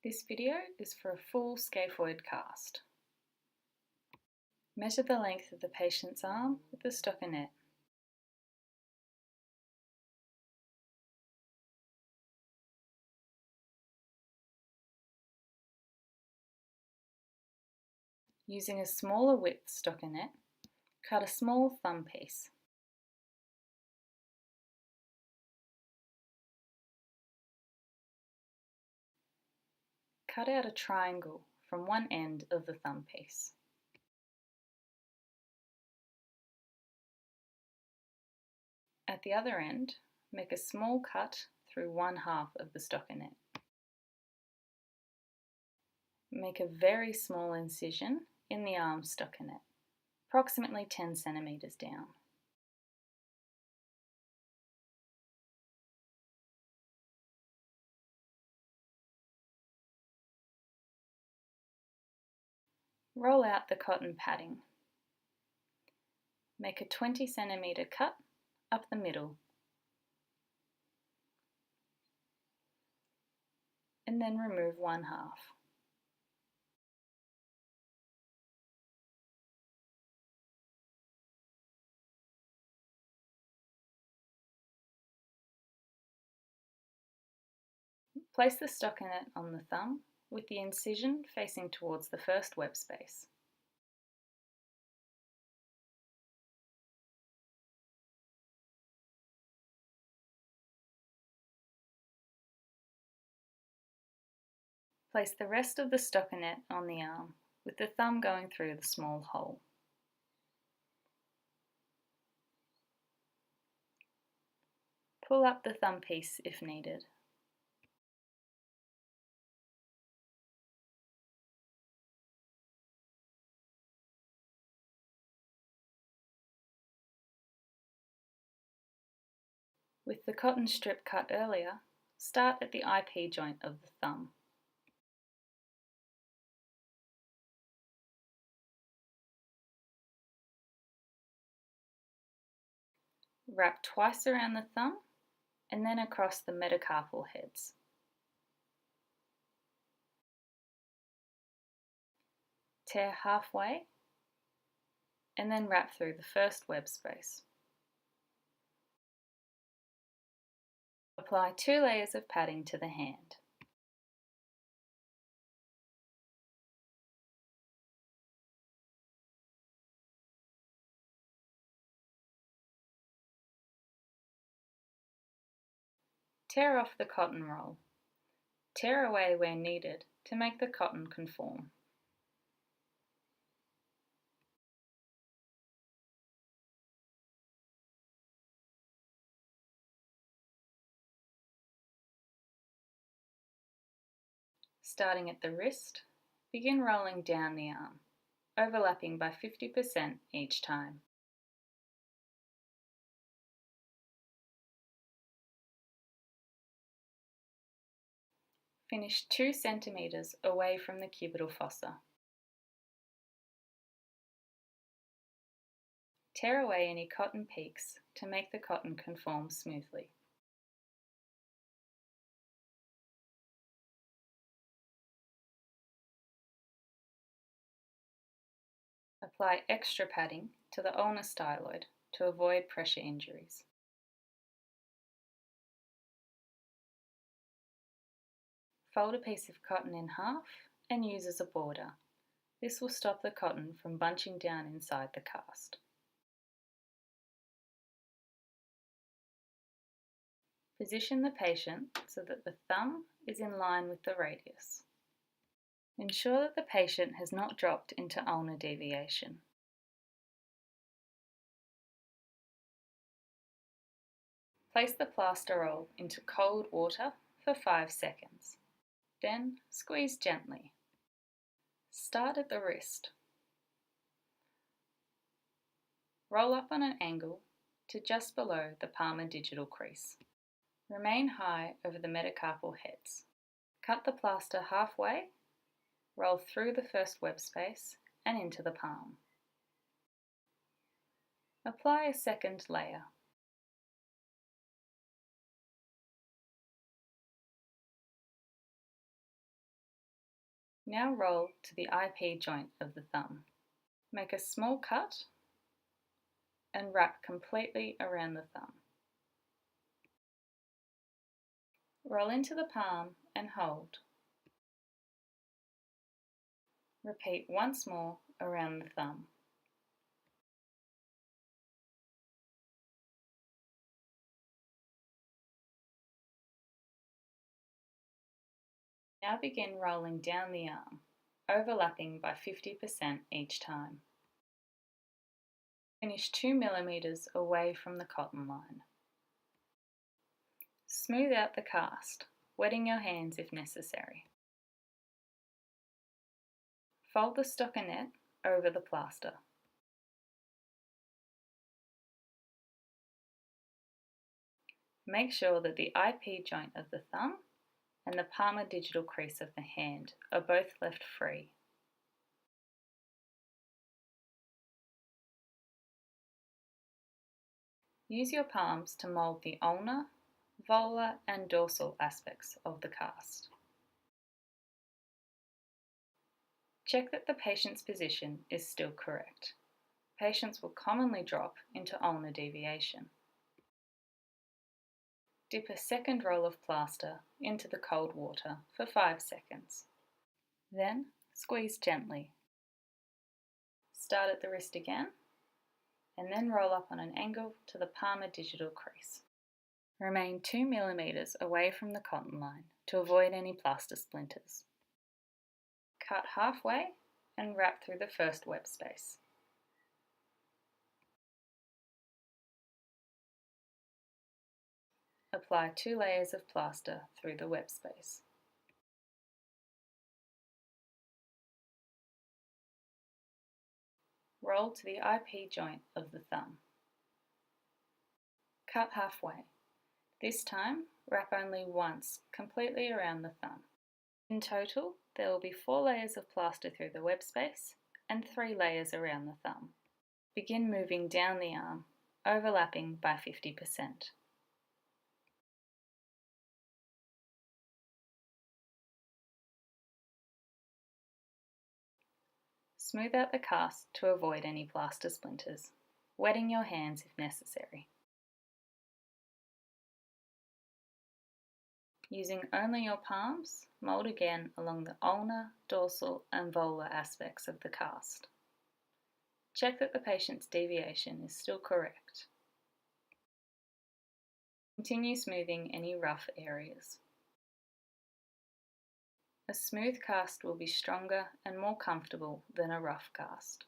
This video is for a full scaphoid cast. Measure the length of the patient's arm with the stockinette. Using a smaller width stockinette, cut a small thumb piece. Cut out a triangle from one end of the thumb piece. At the other end, make a small cut through one half of the stockinette. Make a very small incision in the arm stockinette, approximately 10 centimeters down. Roll out the cotton padding. Make a 20 centimeter cut up the middle, and then remove one half. Place the stockinette on the thumb with the incision facing towards the first web space. Place the rest of the stockinette on the arm with the thumb going through the small hole. Pull up the thumb piece if needed. With the cotton strip cut earlier, start at the IP joint of the thumb. Wrap twice around the thumb and then across the metacarpal heads. Tear halfway and then wrap through the first web space. Apply 2 layers of padding to the hand. Tear off the cotton roll. Tear away where needed to make the cotton conform. Starting at the wrist, begin rolling down the arm, overlapping by 50% each time. Finish 2 centimeters away from the cubital fossa. Tear away any cotton peaks to make the cotton conform smoothly. Apply extra padding to the ulnar styloid to avoid pressure injuries. Fold a piece of cotton in half and use as a border. This will stop the cotton from bunching down inside the cast. Position the patient so that the thumb is in line with the radius. Ensure that the patient has not dropped into ulnar deviation. Place the plaster roll into cold water for 5 seconds. Then squeeze gently. Start at the wrist. Roll up on an angle to just below the palmar digital crease. Remain high over the metacarpal heads. Cut the plaster halfway, roll through the first web space and into the palm. Apply a second layer. Now roll to the IP joint of the thumb. Make a small cut and wrap completely around the thumb. Roll into the palm and hold. Repeat once more around the thumb. Now begin rolling down the arm, overlapping by 50% each time. Finish 2 mm away from the cotton line. Smooth out the cast, wetting your hands if necessary. Fold the stockinette over the plaster. Make sure that the IP joint of the thumb and the palmar digital crease of the hand are both left free. Use your palms to mould the ulnar, volar and dorsal aspects of the cast. Check that the patient's position is still correct. Patients will commonly drop into ulnar deviation. Dip a second roll of plaster into the cold water for 5 seconds. Then squeeze gently. Start at the wrist again, and then roll up on an angle to the palmar digital crease. Remain 2 mm away from the cotton line to avoid any plaster splinters. Cut halfway and wrap through the first web space. Apply 2 layers of plaster through the web space. Roll to the IP joint of the thumb. Cut halfway. This time, wrap only once, completely around the thumb. In total, there will be 4 layers of plaster through the web space and 3 layers around the thumb. Begin moving down the arm, overlapping by 50%. Smooth out the cast to avoid any plaster splinters, wetting your hands if necessary. Using only your palms, mould again along the ulnar, dorsal and volar aspects of the cast. Check that the patient's deviation is still correct. Continue smoothing any rough areas. A smooth cast will be stronger and more comfortable than a rough cast.